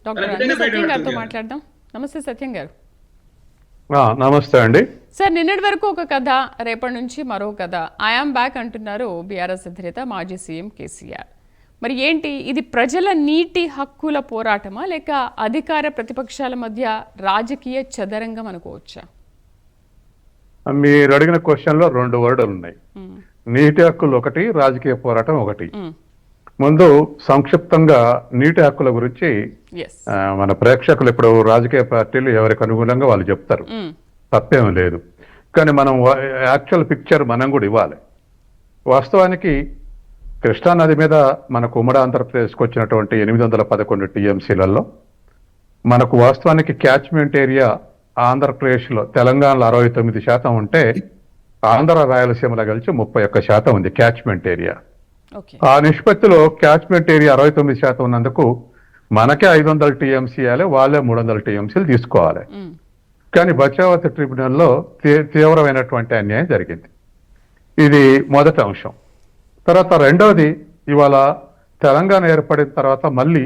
Doctor Anju సత్యం గారితో మాట్లాడదాం. నమస్తే సత్యం గారు. నమస్తే అండి సార్, నిన్నటి వరకు ఒక కథ, రేపటి నుంచి మరో కథ. ఐఆమ్ బ్యాక్ అంటున్నారు బీఆర్ఎస్ అధినేత మాజీ సీఎం కేసీఆర్. మరి ఏంటి ఇది? ప్రజల నీటి హక్కుల పోరాటమా లేక అధికార ప్రతిపక్షాల మధ్య రాజకీయ చదరంగం అనుకోవచ్చా? మీరు అడిగిన క్వశ్చన్ లో 2 వర్డులు ఉన్నాయి. నీటి హక్కులు ఒకటి, రాజకీయ పోరాటం ఒకటి. ముందు సంక్షిప్తంగా నీటి హక్కుల గురించి మన ప్రేక్షకులు ఇప్పుడు రాజకీయ పార్టీలు ఎవరికి అనుగుణంగా వాళ్ళు చెప్తారు, తప్పేం లేదు. కానీ మనం యాక్చువల్ పిక్చర్ మనం కూడా ఇవ్వాలి. వాస్తవానికి కృష్ణానది మీద మనకు ఉమ్మడి ఆంధ్రప్రదేశ్కి వచ్చినటువంటి 811 టీఎంసీలలో మనకు వాస్తవానికి క్యాచ్మెంట్ ఏరియా ఆంధ్రప్రదేశ్లో తెలంగాణలో 69% ఉంటే ఆంధ్ర రాయలసీమలో కలిసి 31% ఉంది క్యాచ్మెంట్ ఏరియా. ఆ నిష్పత్తిలో క్యాచ్మెంట్ ఏరియా 69% ఉన్నందుకు మనకే 500 టీఎంసీ ఇవ్వాలి, వాళ్ళే 300 టీఎంసీలు తీసుకోవాలి. కానీ బచావత్ ట్రిబ్యునల్లో తీవ్రమైనటువంటి అన్యాయం జరిగింది. ఇది మొదటి అంశం. తర్వాత రెండవది, ఇవాళ తెలంగాణ ఏర్పడిన తర్వాత మళ్ళీ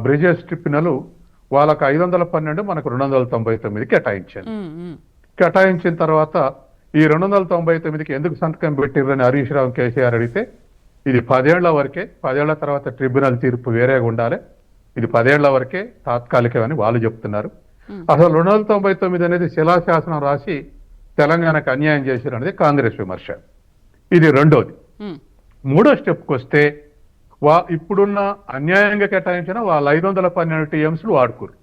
బ్రిజేష్ ట్రిబ్యునల్ వాళ్ళకు 512 మనకు 299 కేటాయించింది. కేటాయించిన తర్వాత ఈ 299కి ఎందుకు సంతకం పెట్టిర్రని హరీష్ రావు కేసీఆర్ అడిగితే ఇది 10 ఏళ్ల వరకే, 10 ఏళ్ల తర్వాత ట్రిబ్యునల్ తీర్పు వేరేగా ఉండాలి, ఇది 10 ఏళ్ల వరకే తాత్కాలికమని వాళ్ళు చెప్తున్నారు. అసలు 299 అనేది శిలాశాసనం రాసి తెలంగాణకు అన్యాయం చేశారు అనేది కాంగ్రెస్ విమర్శ. ఇది రెండోది. మూడో స్టెప్కి వస్తే ఇప్పుడున్న అన్యాయంగా కేటాయించిన వాళ్ళ 512 టీఎంసీలు వాడుకోరు.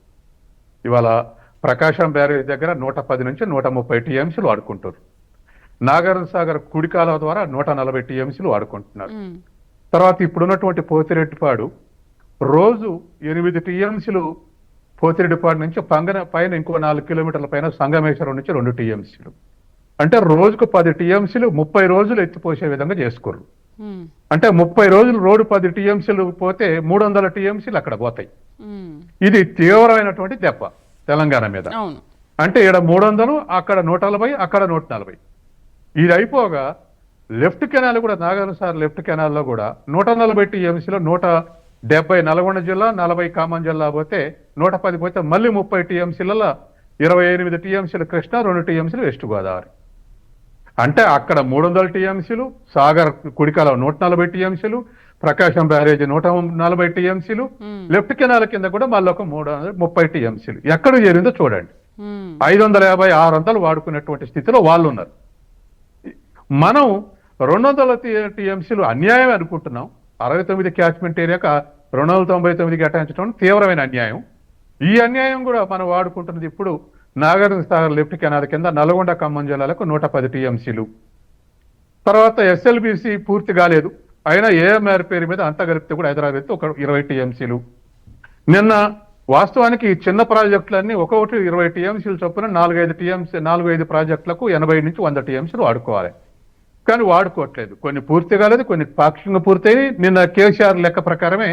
ఇవాళ ప్రకాశం బ్యారేజ్ దగ్గర 110 నుంచి 130 టీఎంసీలు వాడుకుంటారు. నాగార్జున సాగర్ కుడి కాలువ ద్వారా 140 టీఎంసీలు వాడుకుంటున్నారు. తర్వాత ఇప్పుడున్నటువంటి పోతిరెడ్డిపాడు రోజు 8 టీఎంసీలు పోతిరెడ్డిపాడు నుంచి పైన ఇంకో 4 కిలోమీటర్ల పైన సంగమేశ్వరం నుంచి 2 టీఎంసీలు. అంటే రోజుకు 10 టీఎంసీలు 30 రోజులు ఎత్తిపోసే విధంగా చేసుకోరు. అంటే 30 రోజులు రోడ్డు 10 టీఎంసీలు పోతే 300 టీఎంసీలు అక్కడ పోతాయి. ఇది తీవ్రమైనటువంటి దెబ్బ తెలంగాణ మీద. అంటే ఇక్కడ 300, అక్కడ 140, అక్కడ 140. ఇది అయిపోగా లెఫ్ట్ కెనాల్ కూడా నాగార్జున సాగర్ లెఫ్ట్ కెనాల్లో కూడా 140 టీఎంసీలో 170 నల్గొండ జిల్లా, 40 ఖమ్మం జిల్లా పోతే 110 పోతే మళ్ళీ 30 టీఎంసీలలో 28 టీఎంసీలు కృష్ణా, 2 టీఎంసీలు వెస్ట్ గోదావరి. అంటే అక్కడ 300 టీఎంసీలు, సాగర్ కుడికాల 140 టీఎంసీలు, ప్రకాశం బ్యారేజ్ 140 టీఎంసీలు, లెఫ్ట్ కెనాల్ కింద కూడా మళ్ళీ ఒక 330 టీఎంసీలు. ఎక్కడ చేరిందో చూడండి. 550, 600 వాడుకునేటువంటి స్థితిలో వాళ్ళు ఉన్నారు. మనం 200 టీఎంసీలు అన్యాయం అనుకుంటున్నాం. 69 క్యాచ్మెంట్ ఏరియాక 299 కేటాయించడం తీవ్రమైన అన్యాయం. ఈ అన్యాయం కూడా మనం వాడుకుంటున్నది ఇప్పుడు నాగార్జున సాగర్ లెఫ్ట్ కెనాల్ కింద నల్గొండ ఖమ్మం జిల్లాలకు 110 టీఎంసీలు. తర్వాత ఎస్ఎల్బిసి పూర్తి కాలేదు, అయినా ఏఎంఆర్ పేరు మీద అంతా కలిపితే కూడా హైదరాబాద్ ఒక 20 టీఎంసీలు. నిన్న వాస్తవానికి చిన్న ప్రాజెక్టులన్నీ ఒక్కొక్కటి 20 టీఎంసీలు చొప్పున 4-5 ప్రాజెక్టులకు 80 నుంచి 100 టీఎంసీలు వాడుకోవాలి. కానీ వాడుకోవట్లేదు. కొన్ని పూర్తి కాలేదు, కొన్ని పాక్షికంగా పూర్తయి. నిన్న కేసీఆర్ లెక్క ప్రకారమే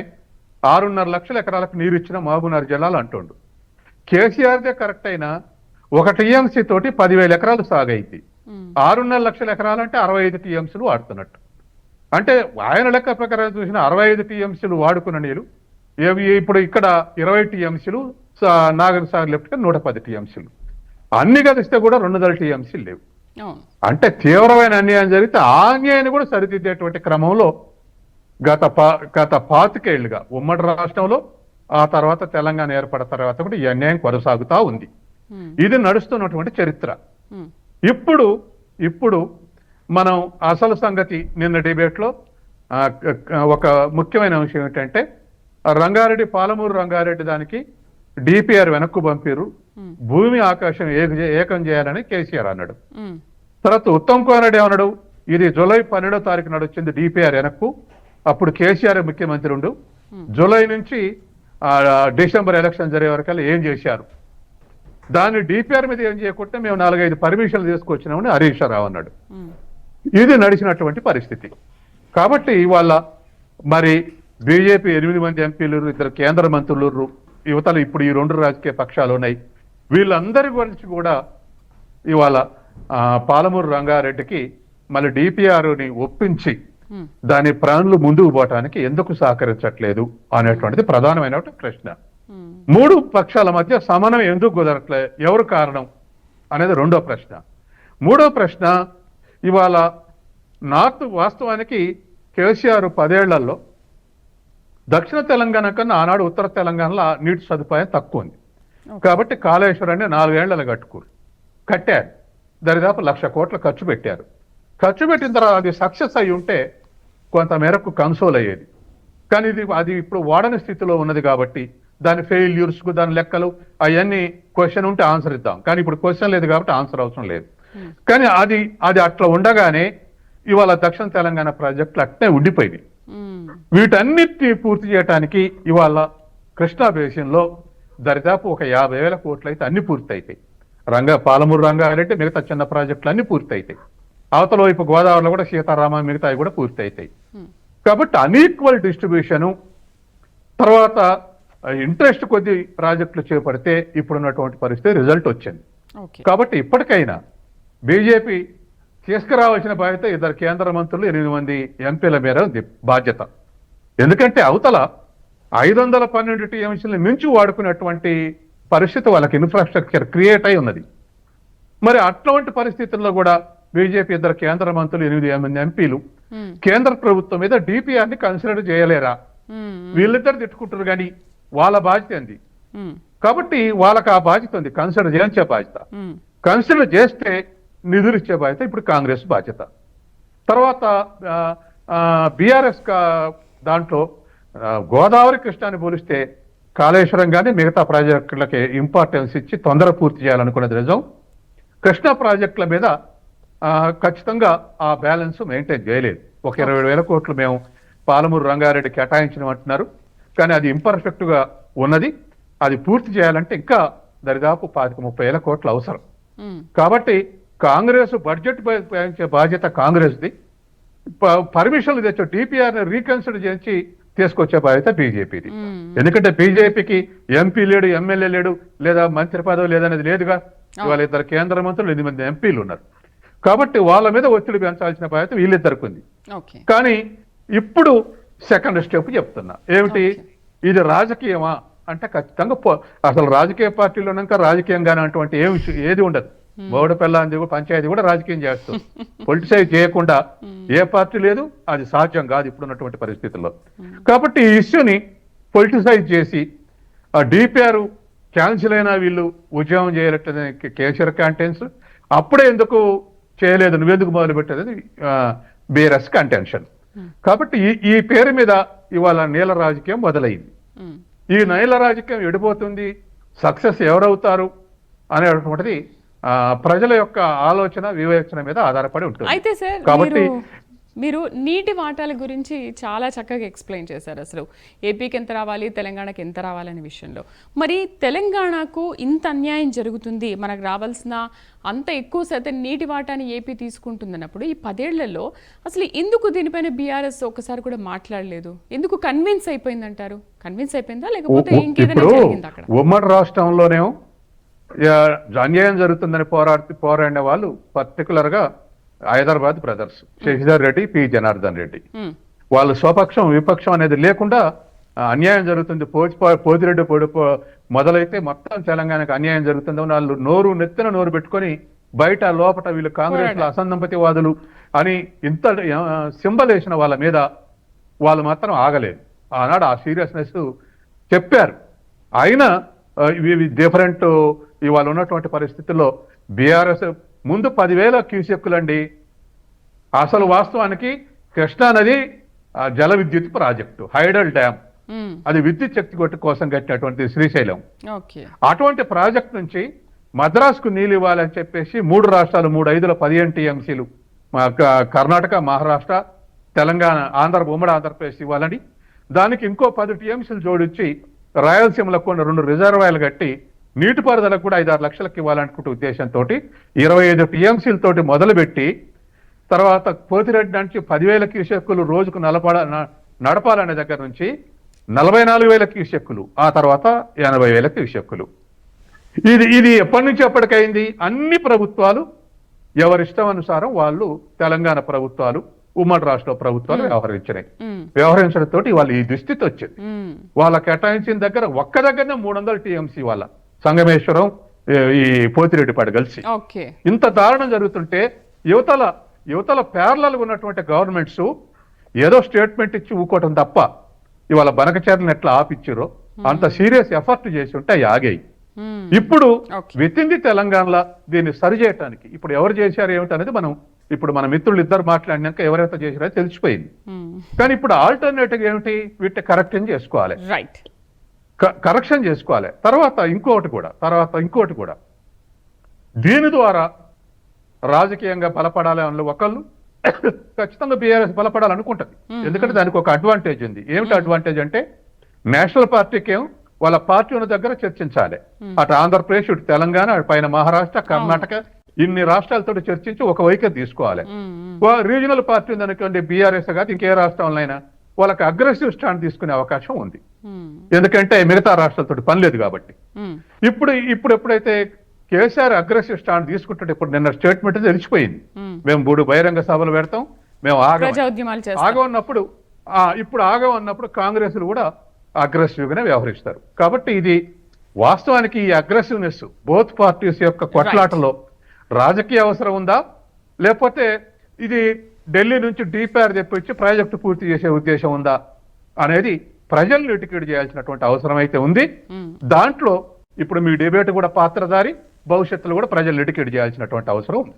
6.5 లక్షల ఎకరాలకు నీరు ఇచ్చిన మహబూబ్నగర్ జిల్లాలో అంటుండు. కేసీఆర్దే కరెక్ట్ అయినా 1 టీఎంసీ తోటి 10,000 ఎకరాలు సాగైంది. 6.5 లక్షల ఎకరాలంటే 65 టీఎంసీలు వాడుతున్నట్టు. అంటే ఆయన లెక్క ప్రకారం చూసిన 65 టీఎంసీలు వాడుకున్న నీరు ఇప్పుడు ఇక్కడ 20 టీఎంసీలు, నాగార్జున సాగర్ లెఫ్ట్ 110 టీఎంసీలు. అన్ని కలిస్తే కూడా 200 టీఎంసీలు లేవు. అంటే తీవ్రమైన అన్యాయం జరిగితే ఆ అన్యాయాన్ని కూడా సరిదిద్దేటువంటి క్రమంలో గత 25 ఏళ్లుగా ఉమ్మడి రాష్ట్రంలో, ఆ తర్వాత తెలంగాణ ఏర్పడిన తర్వాత కూడా ఈ అన్యాయం కొనసాగుతా ఉంది. ఇది నడుస్తున్నటువంటి చరిత్ర. ఇప్పుడు మనం అసలు సంగతి, నిన్న డిబేట్లో ఒక ముఖ్యమైన అంశం ఏంటంటే పాలమూరు రంగారెడ్డి దానికి డిపిఆర్ వెనక్కు పంపిరు, భూమి ఆకాశం ఏకం చేయాలని కేసీఆర్ అన్నాడు. తర్వాత ఉత్తమ్ కుమార్ రెడ్డి ఏమన్నాడు, ఇది జూలై 12వ తారీఖు నాడు వచ్చింది డిపిఆర్ వెనక్కు. అప్పుడు కేసీఆర్ ముఖ్యమంత్రి ఉండు. జూలై నుంచి డిసెంబర్ ఎలక్షన్ జరిగే వరకల్లా ఏం చేశారు, దాన్ని డిపిఆర్ మీద ఏం చేయకుంటే మేము 4-5 పర్మిషన్లు తీసుకొచ్చినామని హరీష్ రావు అన్నాడు. ఇది నడిచినటువంటి పరిస్థితి. కాబట్టి ఇవాళ మరి బీజేపీ 8 మంది ఎంపీలు, 2 కేంద్ర మంత్రులు, యువతలు ఇప్పుడు ఈ 2 రాజకీయ పక్షాలు ఉన్నాయి. వీళ్ళందరి గురించి కూడా ఇవాళ పాలమూరు రంగారెడ్డికి మళ్ళీ డిపిఆర్ని ఒప్పించి దాని ప్రాణులు ముందుకు పోవటానికి ఎందుకు సహకరించట్లేదు అనేటువంటిది ప్రధానమైన ప్రశ్న. మూడు పక్షాల మధ్య సమన్వయం ఎందుకు కుదరట్లే, ఎవరు కారణం అనేది రెండో ప్రశ్న. మూడో ప్రశ్న, ఇవాళ నార్త్ వాస్తవానికి కేసీఆర్ 10 ఏళ్లలో దక్షిణ తెలంగాణ కన్నా ఆనాడు ఉత్తర తెలంగాణలో నీటి సదుపాయం తక్కువ ఉంది కాబట్టి కాళేశ్వరాన్ని 4 ఏళ్లలో కట్టారు. దరిదాపు 1,00,000 కోట్లు ఖర్చు పెట్టారు. ఖర్చు పెట్టిన తర్వాత అది సక్సెస్ అయి ఉంటే కొంత మేరకు కన్సోల్ అయ్యేది. కానీ అది ఇప్పుడు వాడని స్థితిలో ఉన్నది కాబట్టి దాని ఫెయిల్యూర్స్కు దాని లెక్కలు అవన్నీ క్వశ్చన్ ఉంటే ఆన్సర్ ఇద్దాం. కానీ ఇప్పుడు క్వశ్చన్ లేదు కాబట్టి ఆన్సర్ అవసరం లేదు. కానీ అది అట్లా ఉండగానే ఇవాళ దక్షిణ తెలంగాణ ప్రాజెక్టులు అట్నే ఉండిపోయింది. వీటన్నిటిని పూర్తి చేయడానికి ఇవాళ కృష్ణా బేసిన్లో దరిదాపు ఒక 50,000 కోట్లు అయితే అన్ని పూర్తి అవుతాయి. పాలమూరు రంగారెడ్డి మిగతా చిన్న ప్రాజెక్టులు అన్ని పూర్తి అవుతాయి. అవతల వైపు గోదావరిలో కూడా సీతారామ మిగతా కూడా పూర్తి అవుతాయి. కాబట్టి అన్ఈక్వల్ డిస్ట్రిబ్యూషను, తర్వాత ఇంట్రెస్ట్ కొద్ది ప్రాజెక్టులు చేపడితే ఇప్పుడున్నటువంటి పరిస్థితి రిజల్ట్ వచ్చింది. కాబట్టి ఇప్పటికైనా బీజేపీ తీసుకురావాల్సిన బాధ్యత 2 కేంద్ర మంత్రులు 8 మంది ఎంపీల మేర ఉంది బాధ్యత. ఎందుకంటే అవతల 512 టీఎంసీలను మించి వాడుకున్నటువంటి పరిస్థితి వాళ్ళకి ఇన్ఫ్రాస్ట్రక్చర్ క్రియేట్ అయి ఉన్నది. మరి అట్లాంటి పరిస్థితుల్లో కూడా బీజేపీ 2 కేంద్ర మంత్రులు 8 మంది ఎంపీలు కేంద్ర ప్రభుత్వం మీద డిపిఆర్ ని కన్సిడర్ చేయలేరా? వీళ్ళిద్దరు తిట్టుకుంటారు కానీ వాళ్ళ బాధ్యత ఉంది కాబట్టి వాళ్ళకి ఆ బాధ్యత ఉంది, కన్సిడర్ చేయించే బాధ్యత. కన్సిడర్ చేస్తే నిధులు ఇచ్చే బాధ్యత ఇప్పుడు కాంగ్రెస్ బాధ్యత. తర్వాత బీఆర్ఎస్ దాంట్లో గోదావరి కృష్ణాన్ని పోలిస్తే కాళేశ్వరం కానీ మిగతా ప్రాజెక్టులకి ఇంపార్టెన్స్ ఇచ్చి తొందర పూర్తి చేయాలనుకున్నది నిజం. కృష్ణా ప్రాజెక్టుల మీద ఖచ్చితంగా ఆ బ్యాలెన్స్ మెయింటైన్ చేయలేదు. ఒక 27,000 కోట్లు మేము పాలమూరు రంగారెడ్డి కేటాయించినమంటున్నారు కానీ అది ఇంపర్ఫెక్ట్ గా ఉన్నది. అది పూర్తి చేయాలంటే ఇంకా దరిదాపు 25,000-30,000 కోట్లు అవసరం. కాబట్టి కాంగ్రెస్ బడ్జెట్ పెంచే బాధ్యత కాంగ్రెస్ది. పర్మిషన్లు తెచ్చే డిపిఆర్ ని రీకన్సిడర్ చేసి తీసుకొచ్చే బాధ్యత బీజేపీది. ఎందుకంటే బీజేపీకి ఎంపీ లేడు, ఎమ్మెల్యే లేడు, లేదా మంత్రి పదవి లేదనేది లేదుగా. ఇవాళ 2 కేంద్ర మంత్రులు 8 మంది ఎంపీలు ఉన్నారు కాబట్టి వాళ్ళ మీద ఒత్తిడి పెంచాల్సిన బాధ్యత వీళ్ళిద్దరికి ఉంది. కానీ ఇప్పుడు సెకండ్ స్టెప్ చెప్తున్నా ఏమిటి, ఇది రాజకీయమా అంటే ఖచ్చితంగా అసలు రాజకీయ పార్టీలో రాజకీయంగానే అటువంటి ఏది ఉండదు. బోడపెల్లాంది పంచాయతీ కూడా రాజకీయం చేస్తుంది. పొలిటిసైజ్ చేయకుండా ఏ పార్టీ లేదు, అది సాధ్యం కాదు ఇప్పుడున్నటువంటి పరిస్థితుల్లో. కాబట్టి ఈ ఇష్యూని పొలిటిసైజ్ చేసి ఆ డిపిఆర్ క్యాన్సిల్ అయినా వీళ్ళు ఉద్యమం చేయలేదని కేసీఆర్ క్యాంటెన్స్, అప్పుడే ఎందుకు చేయలేదు, నువ్వెందుకు మొదలు పెట్టేది బీఆర్ఎస్ కంటెన్షన్. కాబట్టి ఈ పేరు మీద ఇవాళ నీల రాజకీయం మొదలైంది. ఈ నీల రాజకీయం ఎడిపోతుంది, సక్సెస్ ఎవరవుతారు అనేటువంటిది ప్రజల యొక్క ఆలోచన వివేచన మీద ఆధారపడి ఉంటుంది. అయితే సార్ కాబట్టి మీరు నీటి వాటాల గురించి చాలా చక్కగా ఎక్స్ప్లెయిన్ చేశారు. అసలు ఏపీకి ఎంత రావాలి, తెలంగాణకి ఎంత రావాలనే విషయంలో. మరి తెలంగాణకు ఇంత అన్యాయం జరుగుతుంది, మనకు రావాల్సిన అంత ఎక్కువ శాతం నీటి వాటాని ఏపీ తీసుకుంటుందన్నప్పుడు ఈ 10 ఏళ్లలో అసలు ఎందుకు దీనిపైన బీఆర్ఎస్ ఒకసారి కూడా మాట్లాడలేదు? ఎందుకు కన్విన్స్ అయిపోయిందంటారు? కన్విన్స్ అయిపోయిందా లేకపోతే ఇంకేదైనా జరిగిందా అక్కడ? ఉమ్మడి రాష్ట్రంలోనే అన్యాయం జరుగుతుందని పోరాడిన వాళ్ళు పర్టికులర్ గా హైదరాబాద్ బ్రదర్స్ శశిధర్ రెడ్డి, పి జనార్దన్ రెడ్డి, వాళ్ళు స్వపక్షం విపక్షం అనేది లేకుండా అన్యాయం జరుగుతుంది, పోతిరెడ్డి మొదలైతే మొత్తం తెలంగాణకు అన్యాయం జరుగుతుంది వాళ్ళు నెత్తిన నోరు పెట్టుకొని బయట లోపల వీళ్ళు కాంగ్రెస్ లో అసంతంపతివాదులు అని ఇంత సింబల్ వేసిన వాళ్ళ మీద వాళ్ళు మాత్రం ఆగలేదు. ఆనాడు ఆ సీరియస్నెస్ చెప్పారు. అయినా ఇవి డిఫరెంట్ ఇవాళ ఉన్నటువంటి పరిస్థితుల్లో బీఆర్ఎస్ ముందు 10,000 క్యూసెక్కులండి. అసలు వాస్తవానికి కృష్ణా నది జల విద్యుత్ ప్రాజెక్టు, హైడల్ డ్యామ్, అది విద్యుత్ శక్తి కొట్టు కోసం కట్టినటువంటి శ్రీశైలం. అటువంటి ప్రాజెక్ట్ నుంచి మద్రాసుకు నీళ్ళు ఇవ్వాలని చెప్పేసి 3 రాష్ట్రాలు 3 5 15 టీఎంసీలు కర్ణాటక, మహారాష్ట్ర, తెలంగాణ, ఉమ్మడి ఆంధ్రప్రదేశ్ ఇవ్వాలని, దానికి ఇంకో 10 టీఎంసీలు జోడించి రాయలసీమలో కొన్ని 2 రిజర్వాయర్లు కట్టి నీటిపారుదలకు కూడా 5-6 లక్షలకు ఇవ్వాలనుకుంటే ఉద్దేశంతో 25 టీఎంసీలతోటి మొదలుపెట్టి తర్వాత పోతిరెడ్డి నుంచి 10,000 క్యూసెక్కులు రోజుకు నడపాలనే దగ్గర నుంచి 44,000 క్యూసెక్కులు, ఆ తర్వాత 80,000 క్యూసెక్కులు. ఇది ఎప్పటి నుంచి ఎప్పటికైంది? అన్ని ప్రభుత్వాలు ఎవరిష్టం అనుసారం వాళ్ళు, తెలంగాణ ప్రభుత్వాలు ఉమ్మడి రాష్ట్ర ప్రభుత్వాలు వ్యవహరించినాయి. వ్యవహరించడంతో వాళ్ళు ఈ దుస్థితి వచ్చింది. వాళ్ళ కేటాయించిన దగ్గర ఒక్క దగ్గరనే 300 టీఎంసీ వాళ్ళ సంగమేశ్వరం ఈ పోతిరెడ్డిపాడు కలిసి ఇంత దారుణం జరుగుతుంటే యువతల ప్యారలల్ ఉన్నటువంటి గవర్నమెంట్స్ ఏదో స్టేట్మెంట్ ఇచ్చి ఊకోవటం తప్ప ఇవాళ బనకచర్లను ఎట్లా ఆపిచ్చారో అంత సీరియస్ ఎఫర్ట్ చేసి ఉంటే అవి ఆగాయి. ఇప్పుడు విత్ ఇన్ ది తెలంగాణలో దీన్ని సరి చేయటానికి ఇప్పుడు ఎవరు చేశారు ఏమిటనేది ఇప్పుడు మన మిత్రులు ఇద్దరు మాట్లాడినాక ఎవరైతే చేశారో తెలిసిపోయింది. కానీ ఇప్పుడు ఆల్టర్నేటివ్ ఏమిటి, వీటిని కరెక్షన్ చేసుకోవాలి, కరెక్షన్ చేసుకోవాలి. తర్వాత ఇంకోటి కూడా దీని ద్వారా రాజకీయంగా బలపడాలి అని ఒకళ్ళు ఖచ్చితంగా బీఆర్ఎస్ బలపడాలనుకుంటది. ఎందుకంటే దానికి ఒక అడ్వాంటేజ్ ఉంది. ఏమిటి అడ్వాంటేజ్ అంటే నేషనల్ పార్టీకి వాళ్ళ పార్టీ ఉన్న దగ్గర చర్చించాలి. అటు ఆంధ్రప్రదేశ్, ఇటు తెలంగాణ, అటు పైన మహారాష్ట్ర, కర్ణాటక ఇన్ని రాష్ట్రాలతో చర్చించి ఒక వైఖరి తీసుకోవాలి. రీజనల్ పార్టీ ఉందనుకోండి, బీఆర్ఎస్ కాదు ఇంకే రాష్ట్రంలో అయినా వాళ్ళకి అగ్రెసివ్ స్టాండ్ తీసుకునే అవకాశం ఉంది. ఎందుకంటే మిగతా రాష్ట్రాలతో పని లేదు కాబట్టి. ఇప్పుడు ఎప్పుడైతే కేసీఆర్ అగ్రెసివ్ స్టాండ్ తీసుకుంటుంటే ఇప్పుడు నిన్న స్టేట్మెంట్ తెలిసిపోయింది. మేము 3 బహిరంగ సభలు పెడతాం, మేము ఆగమన్నప్పుడు కాంగ్రెస్లు కూడా అగ్రెసివ్ గానే వ్యవహరిస్తారు. కాబట్టి ఇది వాస్తవానికి ఈ అగ్రెసివ్నెస్ బోత్ పార్టీస్ యొక్క కొట్లాటలో రాజకీయ అవసరం ఉందా, లేకపోతే ఇది ఢిల్లీ నుంచి డీపీఆర్ తెప్పించి ప్రాజెక్టు పూర్తి చేసే ఉద్దేశం ఉందా అనేది ప్రజల్ని ఎడ్యుకేట్ చేయాల్సినటువంటి అవసరం అయితే ఉంది. దాంట్లో ఇప్పుడు మీ డిబేట్ కూడా పాత్రధారి, భవిష్యత్తులో కూడా ప్రజల్ని ఎడ్యుకేట్ చేయాల్సినటువంటి అవసరం ఉంది.